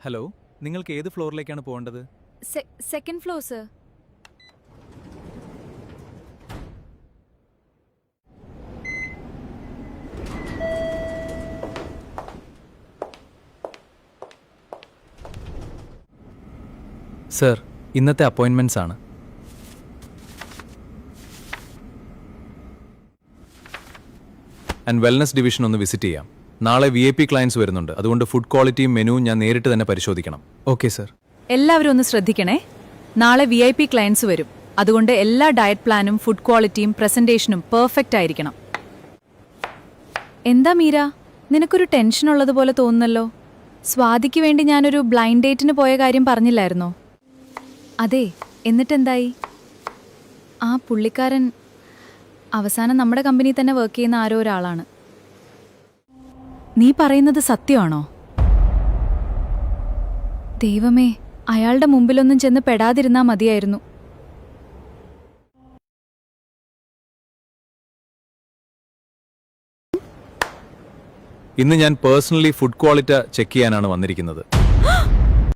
Hello, നിങ്ങൾക്ക് ഏത് ഫ്ലോറിലേക്കാണ് പോകേണ്ടത്? Second floor sir. സർ, ഇന്നത്തെ അപ്പോയിൻമെൻറ്റ്സ് ആണ്. ആൻഡ് വെൽനസ് ഡിവിഷൻ ഒന്ന് വിസിറ്റ് ചെയ്യാം. നാളെ VIP ക്ലയൻസ് വരുന്നുണ്ട്, അതുകൊണ്ട് ഫുഡ് ക്വാളിറ്റിയും മെനുവും ഞാൻ നേരിട്ട് തന്നെ പരിശോധിക്കണം. Okay sir. എല്ലാവരും ഒന്ന് ശ്രദ്ധിക്കണേ. നാളെ VIP ക്ലയൻസ് വരും, അതുകൊണ്ട് എല്ലാ ഡയറ്റ് പ്ലാനും ഫുഡ് ക്വാളിറ്റിയും പ്രസന്റേഷനും പെർഫെക്റ്റ് ആയിരിക്കണം. എന്താ മീര, നിനക്കൊരു ടെൻഷൻ ഉള്ളതുപോലെ തോന്നുന്നല്ലോ. സ്വാതിക്ക് വേണ്ടി ഞാനൊരു ബ്ലൈൻഡ് ഡേറ്റിന് പോയ കാര്യം പറഞ്ഞില്ലായിരുന്നോ? അതെ, എന്നിട്ടെന്തായി? ആ പുള്ളിക്കാരൻ അവസാനം നമ്മുടെ കമ്പനി തന്നെ വർക്ക് ചെയ്യുന്ന ആരോ ഒരാളാണ്. നീ പറയുന്നത് സത്യമാണോ? ദൈവമേ, അയാളുടെ മുമ്പിലൊന്നും ചെന്ന് പെടാതിരുന്നാ മതിയായിരുന്നു. ഇന്ന് ഞാൻ പേഴ്സണലി ഫുഡ് ക്വാളിറ്റി ചെക്ക് ചെയ്യാനാണ് വന്നിരിക്കുന്നത്.